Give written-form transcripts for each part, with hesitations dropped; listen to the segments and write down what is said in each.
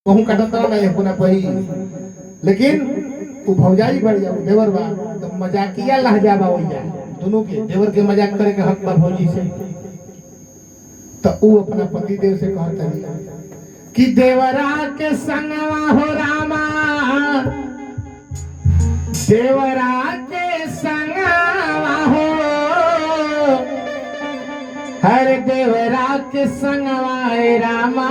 कहूं काटता ना ये पुना पही लेकिन तू भौजाई बढ़ जा देवर बा तो मजाकिया लहजा बा हो जा दोनों के देवर के मजाक करे के हक बा भौजी से तो वो अपना पति देव से कहता नहीं कि देवरा के संगवा हो रामा देवरा के संगवा हो हर देवरा के संगवा रामा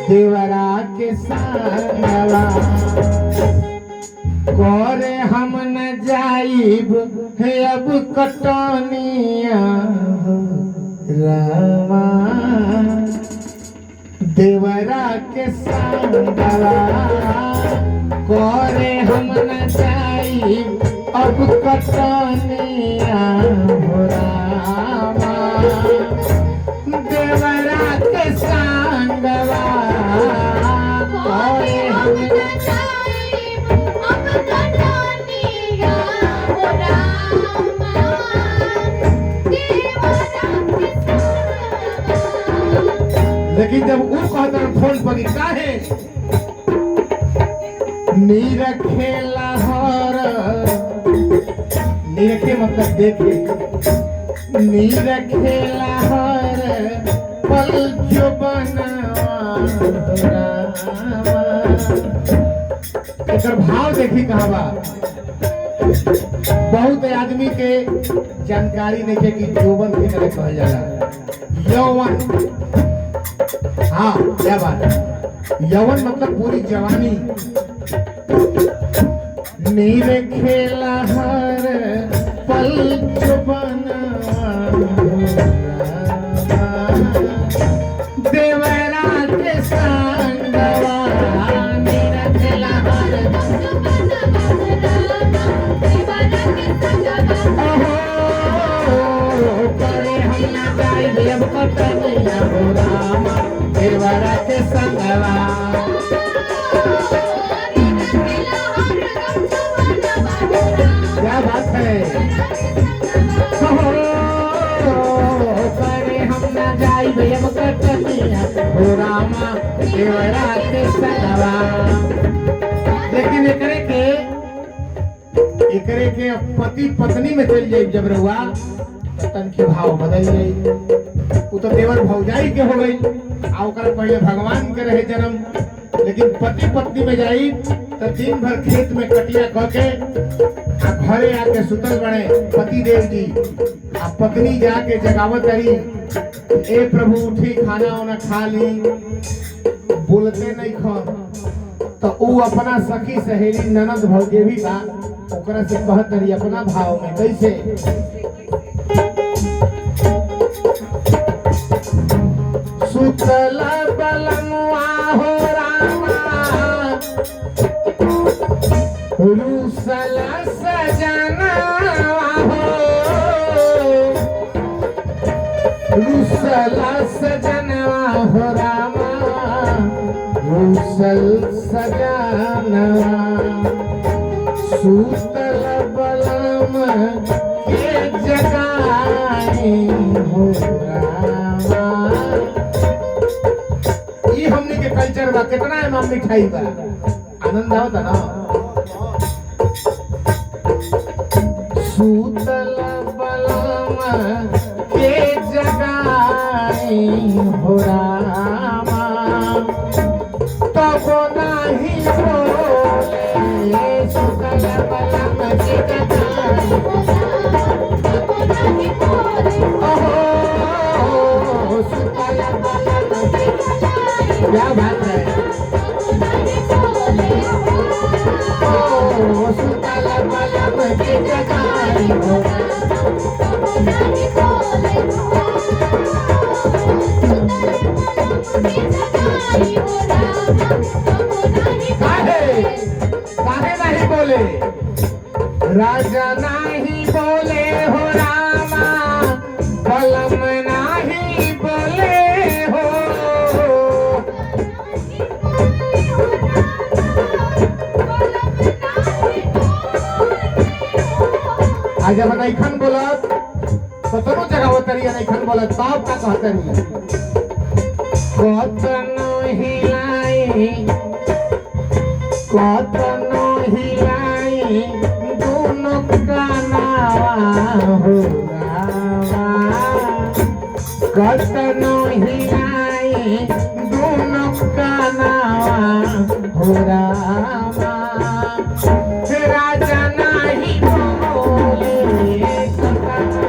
देवरा के संगवा कोरे हम न जाइब है अब कटनिया रामा देवरा के संगवा कोरे हम न जाइब अब कटनिया रामा देवरा के संगवा कोरे हम न लेकिन जब वो कहता फोन पर काहे नीरखे लाहौर नीरखे मतलब देखे नीरखे लाहौर पल जो एकर भाव देखी कहवा बहुत आदमी के जानकारी नहीं है कि यौवन के तरह कहल जाला यौवन हाँ क्या बात है यौवन मतलब पूरी जवानी नीरे खेला हर पल जुबाना देवरा के संगवा नीरे खेला हर करे हम ना जाए अब कटनिया हो रामा देवरा के संगवा क्या बात है करे हम ना जाए अब कटनिया हो रामा देवरा के संगवा लेकिन एकरे के पति पत्नी में चल जाए जब रहुआ तन के भाव बदल जाई वो तो देवर भौजाई के हो गई आ ओकर पहले भगवान के रहे जन्म लेकिन पति पत्नी में जाई तो दिन भर खेत में कटिया क के आ घरे आके सुतल बड़े पति देव जी आ पत्नी जाके जगावत रही ए प्रभु उठी खाना वाना खा ली बोलते नहीं खा तो वो अपना सखी सहेली ननद भौजे भी बा ओकरा से कहत रही अपना भाव में कैसे सुतला बलमुआ हो रामा रूसला सजना हो रूसला सजनवा हो रामा रूसल सजना सुतल बलम के जगाई हो रामा ये हमने के कल्चर बा कितना है माम मिठाई बा आनंद आवता ना सुतल बलम के जगाई हो रामा तब नाही बोले सुतल बलम के जगाई ओहो सुतल बलम के क्या बात है ओ सुतल बलम के जगाई हो काहे नहीं बोले राजा नहीं बोले हो रामा बलम नहीं बोले हो आज जब नहीं खन बोलत तो दोनों जगह होता रही नहीं खन बोलत बाप का कहते नहीं कतनो हिलाई कतनो हिलाई दोनों कानावा हो रामा कतनो हिलाई दोनों कानावा हो रामा राजा नाही बोले कतनो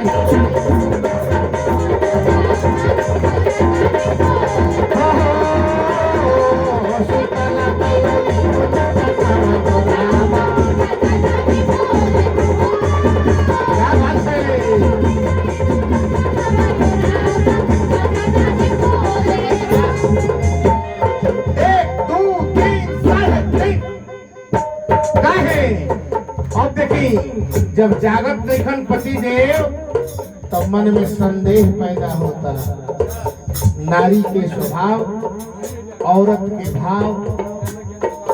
जब जागत देखन पति देव तब मन में संदेह पैदा होता नारी के स्वभाव औरत के भाव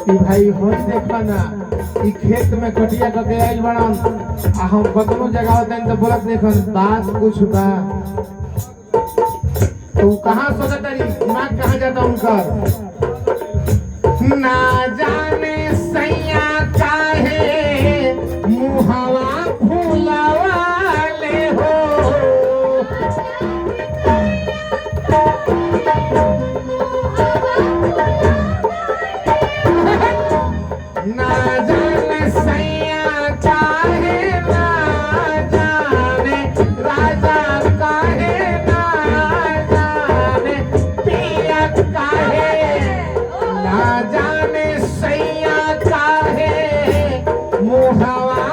कि भाई हो देखा ना ई खेत में कटिया करके आइल बनन आ हम कतनो जगह होते तो बोलत देखन बात कुछ बा तो कहां सोचत रही दिमाग कहां जाता उनकर ना जाने सैया काहे मुहावा फूलावाले हो ना जाने सैया काहे ना जाने राजा काहे ना जाने पिया काहे ना जाने सैया काहे मुहावा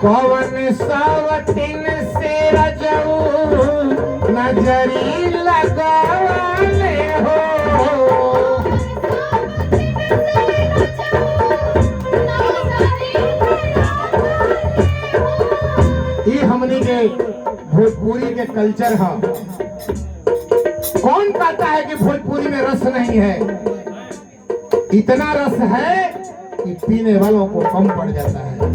कौन सावतिन से रजऊ नजरी लगाले हो ये हमनी के भोजपुरी के कल्चर है कौन कहता है कि भोजपुरी में रस नहीं है इतना रस है कि पीने वालों को कम पड़ जाता है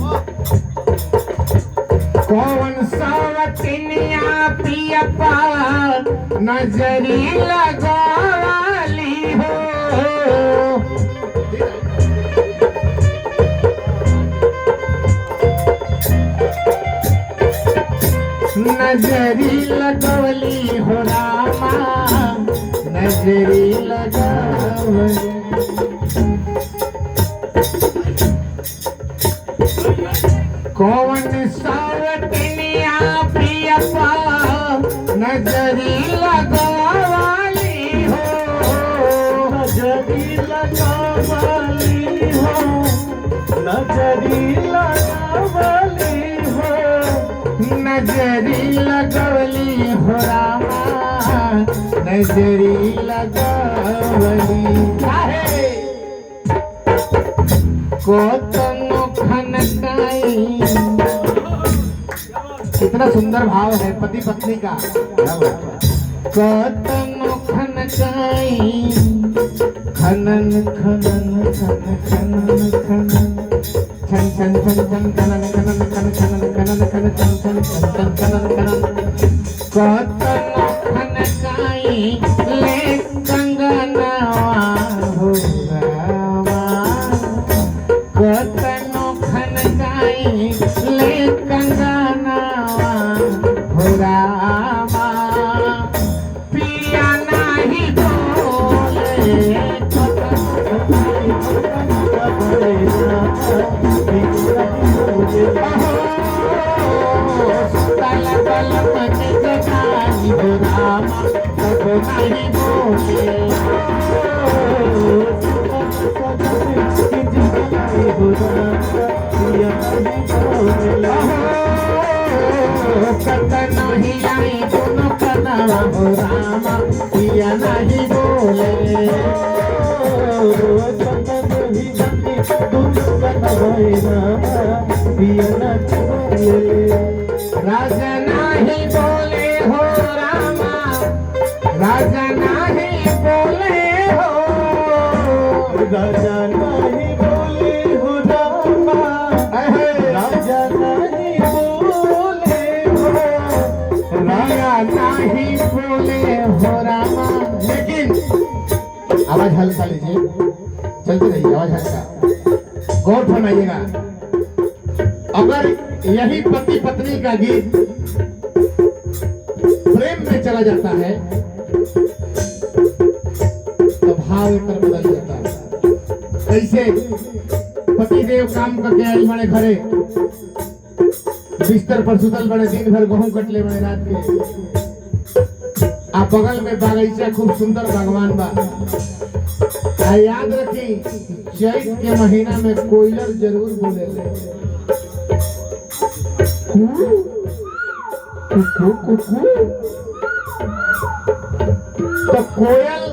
कौन सावतिनिया पिया पार नजरी लगाली हो नजरी लगवली हो रामा नजरी लगवली कौन सावतिनिया पिया पार नजरी लगवाली हो नजरी लगवाली हो नजरी लगवाली हो नजरी लगवली हो रामा नजरी लगवली काहे कोतनो खनकाई कितना सुंदर भाव है पति पत्नी का कोतनो खनकाई खनन खनन खनन खनन खनन छन छन छन छन खनन खनन खनन खनन खनन खनन छन छन छन छन खनन खनन कोतनो खनकाई ले कंगनवा हो रामा कोतनो खनकाई ले कंगनवा हो रामा पिया नाही बोले तल तल मन जगाई हो रामा तब नहीं बोले कतनो हिलाई दोनों कनावा हो रामा पिया नहीं बोले कतनो हिलाई दोनों कनावा हो रामा पिया नहीं बोले राजा नहीं बोले हो रामा राजा नहीं बोले हो राजा नहीं बोले हो रामा हो रामा। लेकिन आवाज हल्का लीजिए, चलती रहिए, आवाज हल्का। गौर फरमाइएगा, अगर यही पति पत्नी का गीत प्रेम में चला जाता है तो भाव एक बदल जाता है। कैसे? पति देव काम करके आए बड़े घरे, बिस्तर पर सुतल बड़े, दिन भर गेहूं कटले बड़े रात के, आ बगल में बागीचा खूब सुंदर भगवान बा। आ याद रखी, चैत के महीना में कोयलर जरूर बोले, तो कोयल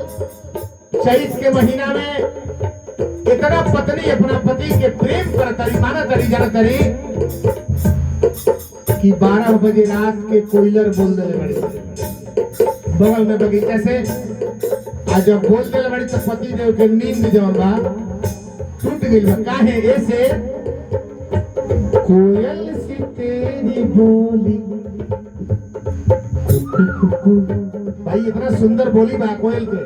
चैत के महीना में इतना पत्नी अपना पति के प्रेम कर तरी, माना तरी, जाना तरी कि 12 बजे रात के कोयलर बोल देले बड़ी बगल में बगीचा से। आज जब बोल देले बड़ी तो पति देव के नींद जौन बा टूट गई बा। काहे? ऐसे कोयल से तेरी बोली, भाई इतना सुंदर बोली बा कोयल के,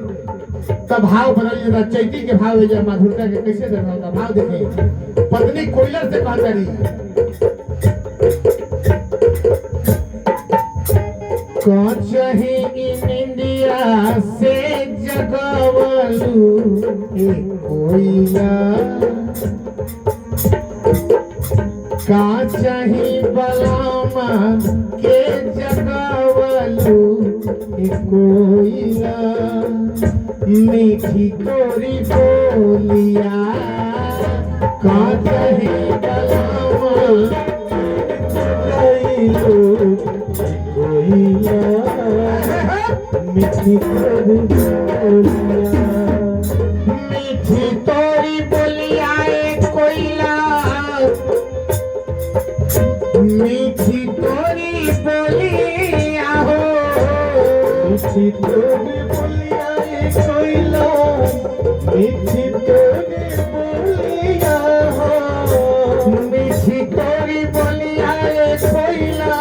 तब भाव बदल जाता। चैती के भाव है, माधुरता के कैसे देना होता भाव। देखे पत्नी कोयलर से कहता रही, कचही इंडिया से जगवलू कोयला, काचही बलामा के जगवलू कोयला, मीठी तोरी बोलिया, काचही बलामा कोयला, मीठी तोरी बोलिया, मीठी तोरी बोलिया कोयला, मीठी तोरी बोलिया हो, मीठी तोरी बोलिया कोयला, मीठी तोरी बोलिया हो, मीठी तोरी बोलिया कोयला,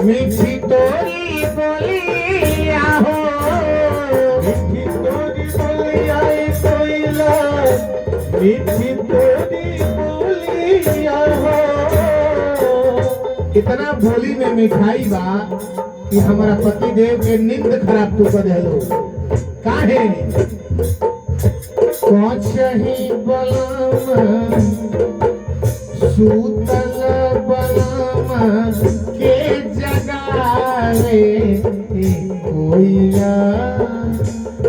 मीठी तोरी बोलिया हो, मीठी तोरी बोलिया कोयला, मीठी तोरी बोलिया हो। इतना बोली में मिठाई बा कि हमारा पति देव के नींद खराब तू कर देलो। काहे? कचही बलम सूतल बलम के जगावे कोयला,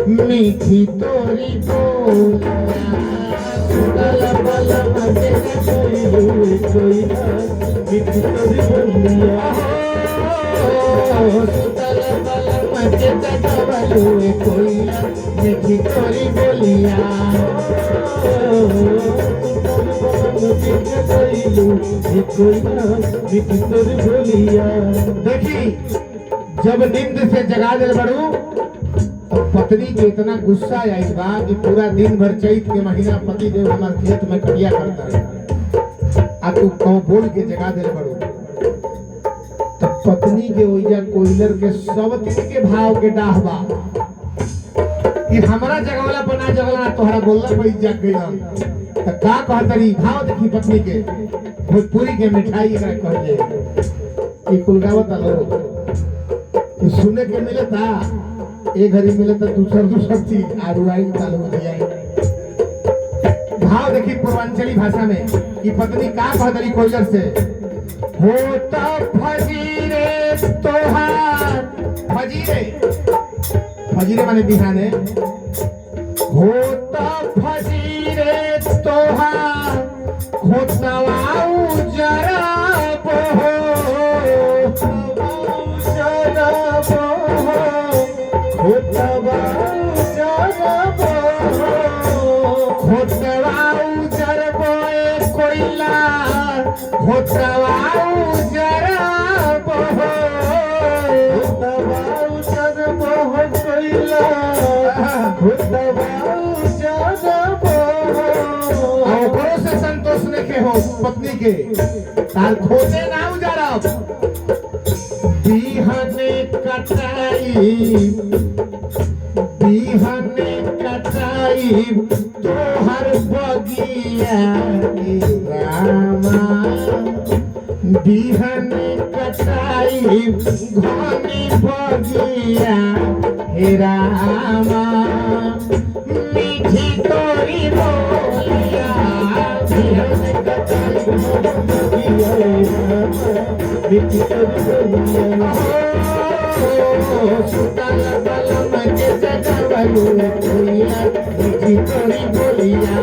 मीठी तोरी बोलिया, सूतल बलम के जगावे कोयला, मीठी तोरी बोलिया, सूतल बलम के जगावे कोयला, मीठी तोरी बोलिया, देखी जब नींद से जगा दिल बड़ू तो पत्नी के इतना गुस्सा आई बा कि पूरा दिन भर चैत के महीना पति देव हमारे खेत में कटिया करता है, आ तू कौ बोल के जगा दिल बड़ू। तो पत्नी के ओइजा कोयलर के सब के भाव के डाह बा कि हमारा जगवाला बना जगला तोहरा बोलना पड़ी जग गई। तो का कहतरी भाव देखी पत्नी के, भोजपुरी के मिठाई का कहले ई कुलगावत लोग कि सुने के मिलता एक घड़ी मिलता दूसर चीज आरुआई चालू हो जाए। भाव देखी पूर्वांचली भाषा में कि पत्नी का कहतरी कोयलर से, होता फजीरे तोहार, फजीरे फजीरे माने बिहाने, होता फजीरे तोहार खोतवाऊ जरा बोहो, जरा बोहो, खोतवाऊ जरा बोहो, खोतवाऊ जरा बोए कोयला, खोतवाऊ जरा बोहो, खोतवाऊ जरा बोहो कोयला, खोतवाऊ जरा बोहो। से संतोष रखे हो पत्नी के तार खोते ना उजारब, बिहने कटाई बिहने कटाई तोहर बगिया रामा बिहने कटाई घनी बगिया हे रामा मीठी तोरी बोलिया बिहने कटाई मीठी तोरी बोलिया सुतल बलम के जगवलू कोइला मीठी तोरी बोलिया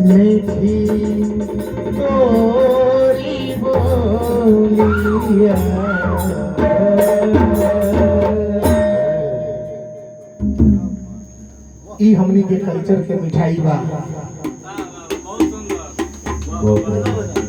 मीठी तोरी बोलिया ई हमनी के कल्चर के मिठाई बा बहुत सुंदर।